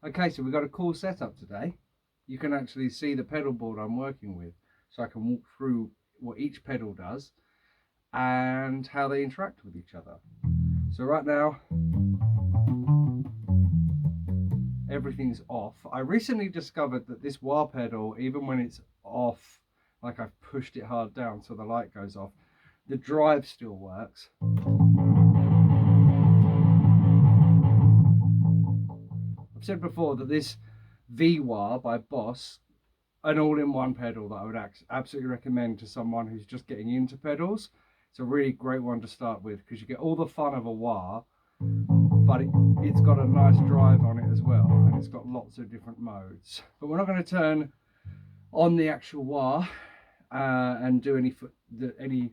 Okay, so we've got a cool setup today. You can actually see the pedal board I'm working with, so I can walk through what each pedal does and how they interact with each other. So right now, everything's off. I recently discovered that this wah pedal, even when it's off, like I've pushed it hard down so the light goes off, the drive still works. I've said before that this V-Wah by Boss, an all-in-one pedal that I would absolutely recommend to someone who's just getting into pedals. It's a really great one to start with because you get all the fun of a wah, but it's got a nice drive on it as well, and it's got lots of different modes. But we're not going to turn on the actual wah and do any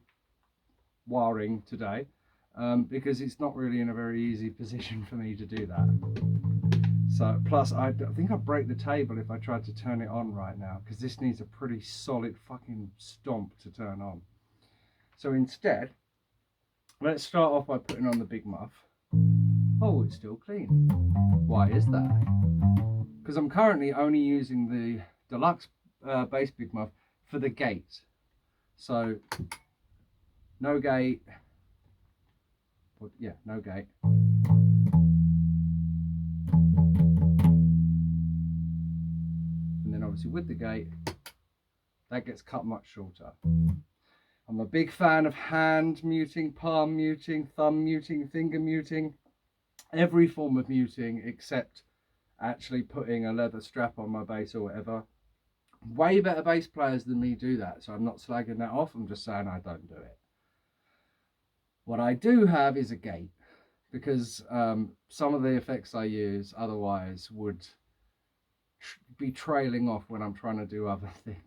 wiring today because it's not really in a very easy position for me to do that. So plus I think I'd break the table if I tried to turn it on right now, because this needs a pretty solid fucking stomp to turn on. So instead, let's start off by putting on the big muff. Oh, it's still clean. Why is that? Because I'm currently only using the Deluxe bass big muff for the gate. So no gate. Well, yeah, no gate. And then obviously with the gate, that gets cut much shorter. I'm a big fan of hand muting, palm muting, thumb muting, finger muting, every form of muting except actually putting a leather strap on my bass or whatever. Way better bass players than me do that, so I'm not slagging that off, I'm just saying I don't do it. What I do have is a gate, because some of the effects I use otherwise would be trailing off when I'm trying to do other things.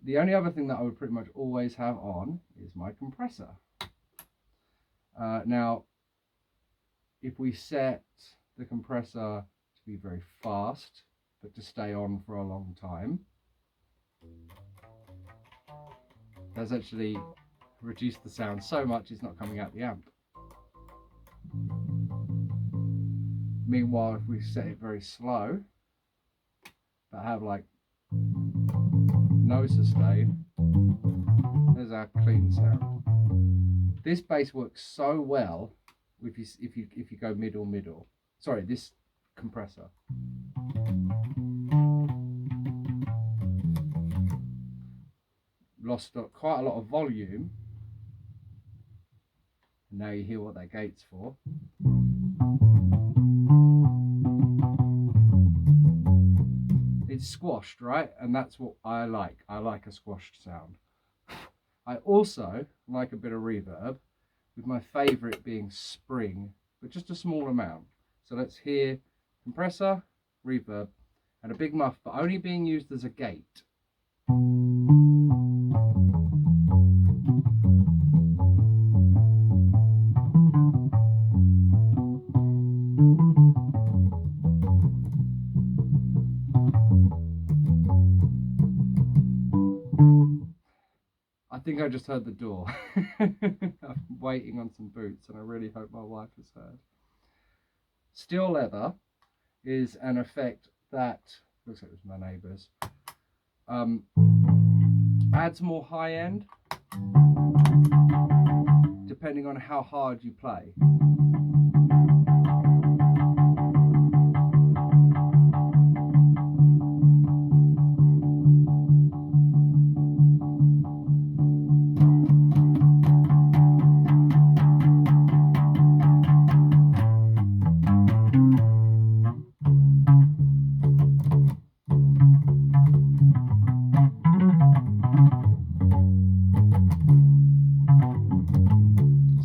The only other thing that I would pretty much always have on is my compressor. Now, if we set the compressor to be very fast, but to stay on for a long time, that's actually reduced the sound so much it's not coming out the amp. Meanwhile, if we set it very slow, but have like no sustain, there's our clean sound. This bass works so well if you go middle. Sorry, this compressor. Lost quite a lot of volume. Now you hear what that gate's for. It's squashed, right? And that's what I like. I like a squashed sound. I also like a bit of reverb, with my favourite being spring, but just a small amount. So let's hear compressor, reverb, and a big muff, but only being used as a gate. I think I just heard the door. I'm waiting on some boots, and I really hope my wife has heard. Steel leather is an effect that looks like it was my neighbour's. Adds more high end depending on how hard you play.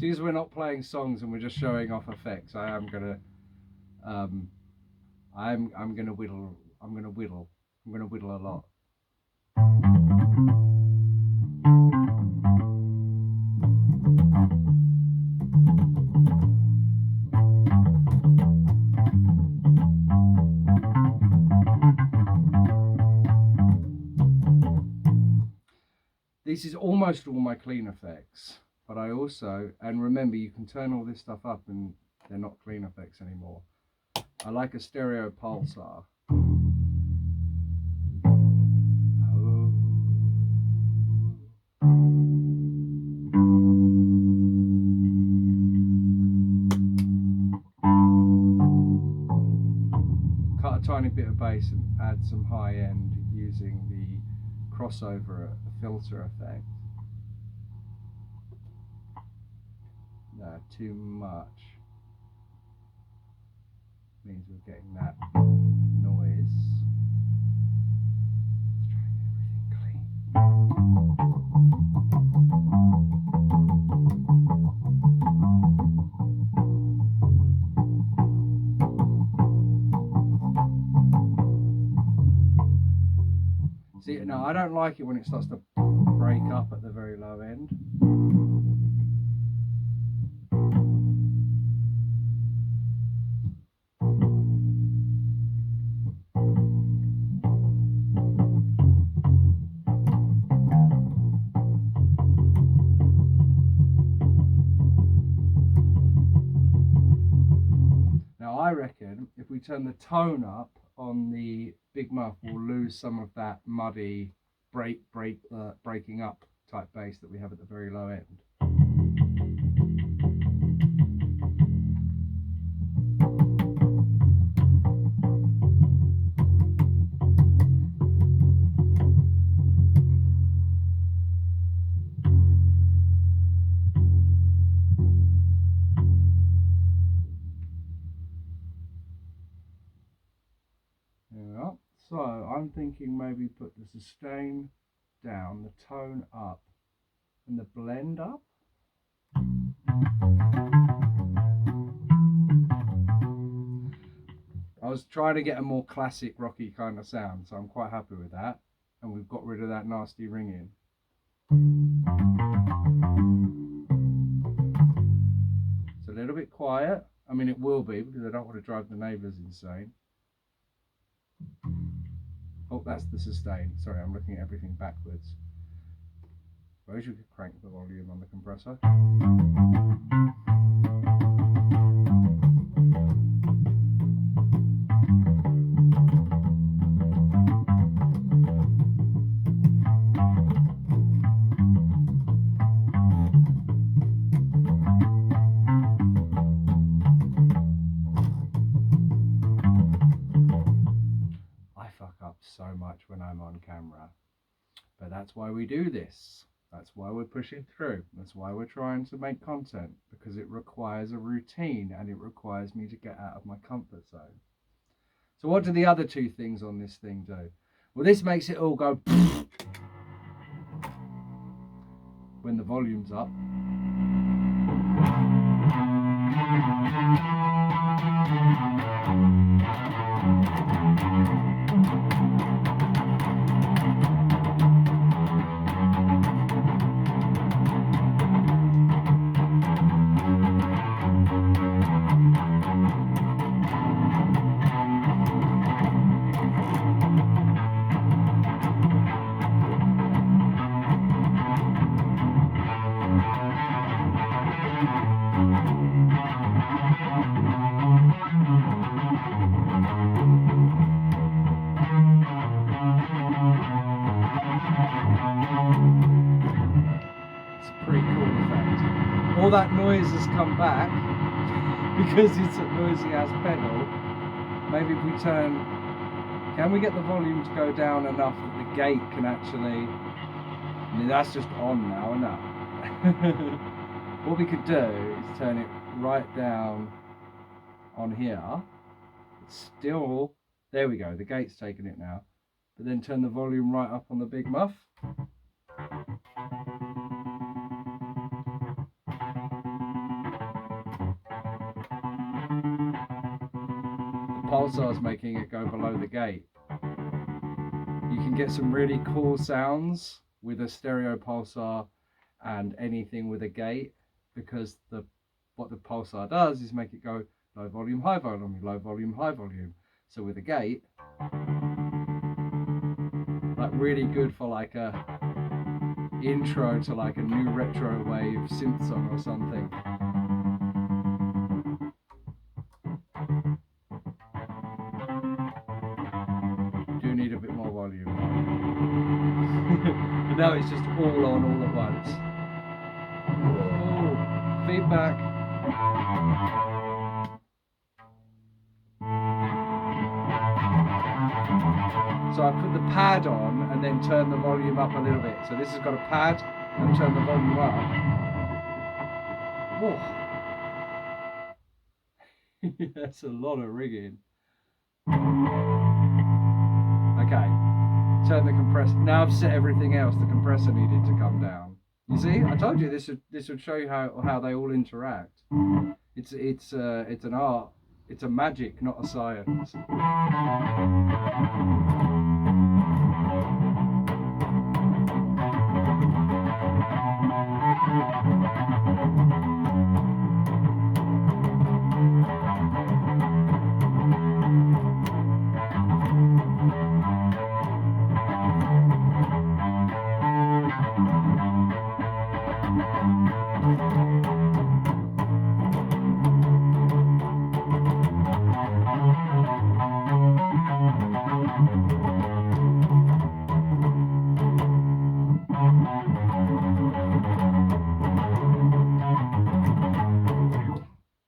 Because we're not playing songs and we're just showing off effects, I'm gonna whittle a lot. This is almost all my clean effects, but I also, and remember you can turn all this stuff up and they're not clean effects anymore. I like a stereo pulsar. Cut a tiny bit of bass and add some high end using the crossover filter effect. No, too much. Means we're getting that noise. Let's try and get everything clean. See, no, I don't like it when it starts to break up at the very low end. I reckon if we turn the tone up on the big muff, we'll lose some of that muddy breaking up type bass that we have at the very low end. So I'm thinking maybe put the sustain down, the tone up, and the blend up. I was trying to get a more classic rocky kind of sound, so I'm quite happy with that. And we've got rid of that nasty ringing. It's a little bit quiet. I mean, it will be because I don't want to drive the neighbours insane. Oh, that's the sustain. Sorry, I'm looking at everything backwards. Suppose you could crank the volume on the compressor. So much when I'm on camera, but that's why we do this. That's why we're pushing through. That's why we're trying to make content, because it requires a routine and it requires me to get out of my comfort zone. So what do the other two things on this thing do? Well, this makes it all go when the volume's up. All that noise has come back because it's a noisy ass pedal. Maybe if we turn, can we get the volume to go down enough that the gate can actually, I mean that's just on now, isn't it? What we could do is turn it right down on here. It's still, there we go, the gate's taking it now. But then turn the volume right up on the big muff. Pulsar's making it go below the gate. You can get some really cool sounds with a stereo pulsar and anything with a gate, because what the pulsar does is make it go low volume, high volume, low volume, high volume. So with a gate, like really good for like a intro to like a new retro wave synth song or something. But now it's just all on all at once. Oh, feedback. So I put the pad on and then turn the volume up a little bit. So this has got a pad and turn the volume up. Oh. That's a lot of rigging. Okay, turn the compressor. Now I've set everything else. The compressor needed to come down. You see, I told you this would show you how they all interact. It's an art. It's a magic, not a science.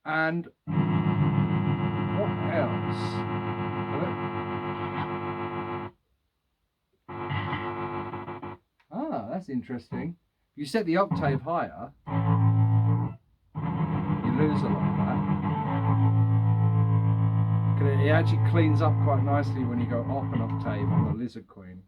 And what else? Ah, that's interesting. If you set the octave higher, you lose a lot of that. It actually cleans up quite nicely when you go up an octave on the Lizard Queen.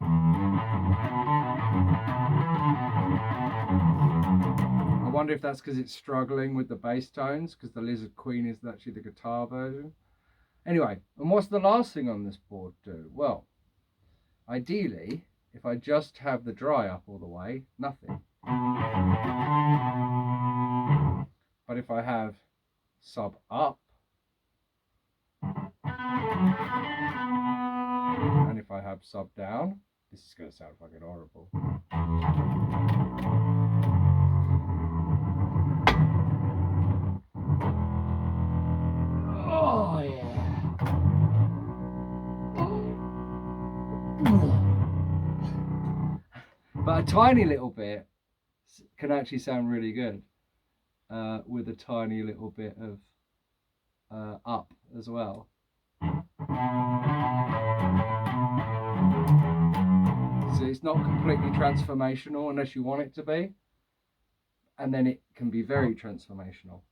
I wonder if that's because it's struggling with the bass tones, because the Lizard Queen is actually the guitar version. Anyway, and what's the last thing on this board do? Well, ideally, if I just have the dry up all the way, nothing. But if I have sub up, and if I have sub down, this is going to sound fucking horrible. Oh yeah. But a tiny little bit can actually sound really good with a tiny little bit of up as well. So it's not completely transformational unless you want it to be, and then it can be very transformational.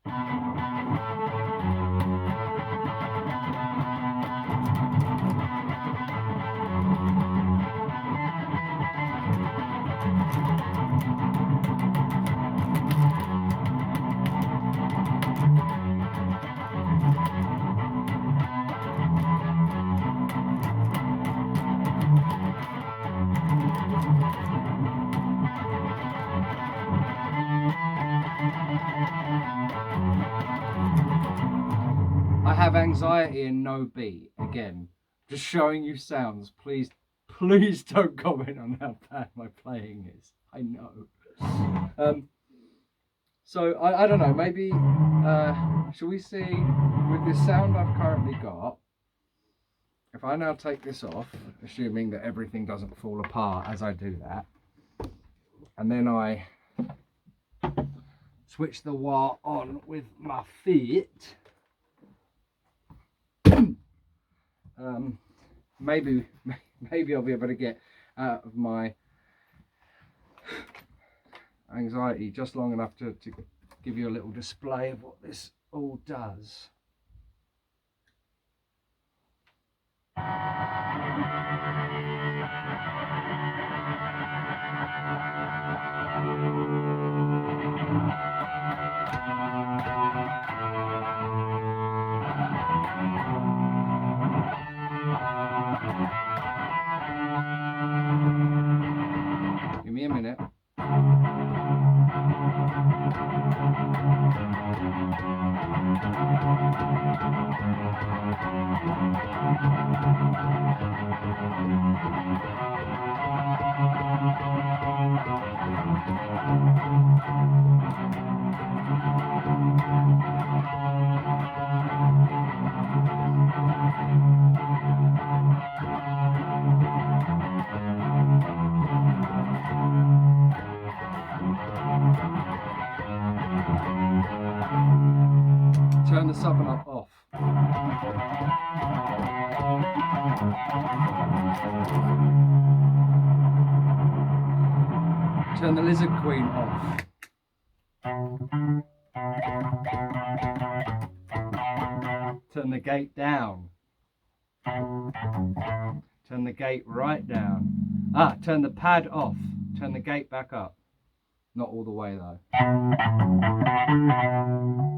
I have anxiety and no beat. Again, just showing you sounds. Please don't comment on how bad my playing is. I know. So I don't know, maybe shall we see with this sound I've currently got, if I now take this off, assuming that everything doesn't fall apart as I do that, and then I switch the wah on with my feet, maybe I'll be able to get out of my anxiety just long enough to give you a little display of what this all does. Give me a minute. Turn the Lizard Queen off. Turn the gate down. Turn the gate right down. Ah, turn the pad off. Turn the gate back up. Not all the way though.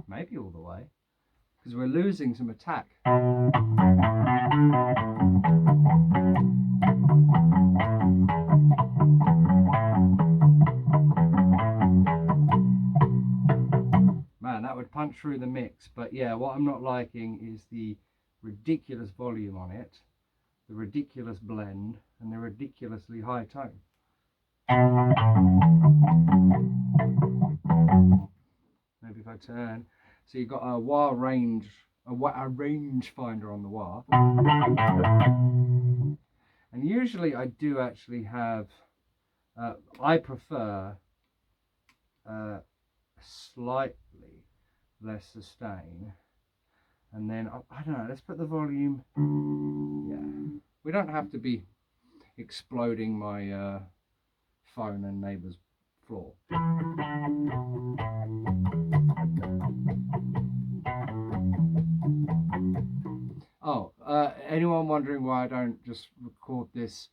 Maybe all the way. Because we're losing some attack. Man, that would punch through the mix. But yeah, what I'm not liking is the ridiculous volume on it, the ridiculous blend, and the ridiculously high tone. Maybe if I turn, so you've got a wah range, a range finder on the wah, and usually I do actually have, I prefer slightly less sustain, and then I don't know, let's put the volume, yeah, we don't have to be exploding my phone and neighbour's floor. Oh, anyone wondering why I don't just record this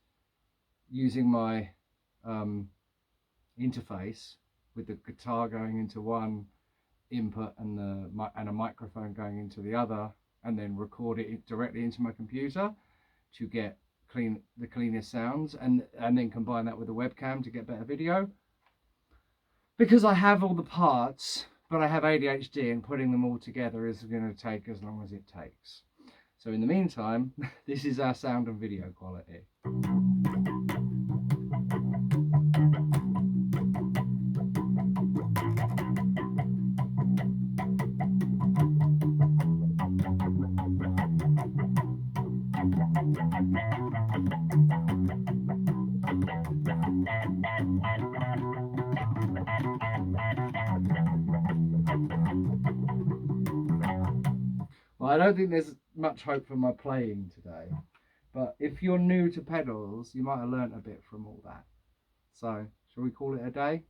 using my interface with the guitar going into one input and a microphone going into the other, and then record it directly into my computer to get the cleanest sounds, and then combine that with a webcam to get better video? Because I have all the parts, but I have ADHD, and putting them all together is going to take as long as it takes. So in the meantime, this is our sound and video quality. Well, I don't think there's much hope for my playing today, but if you're new to pedals, you might have learnt a bit from all that. So, shall we call it a day?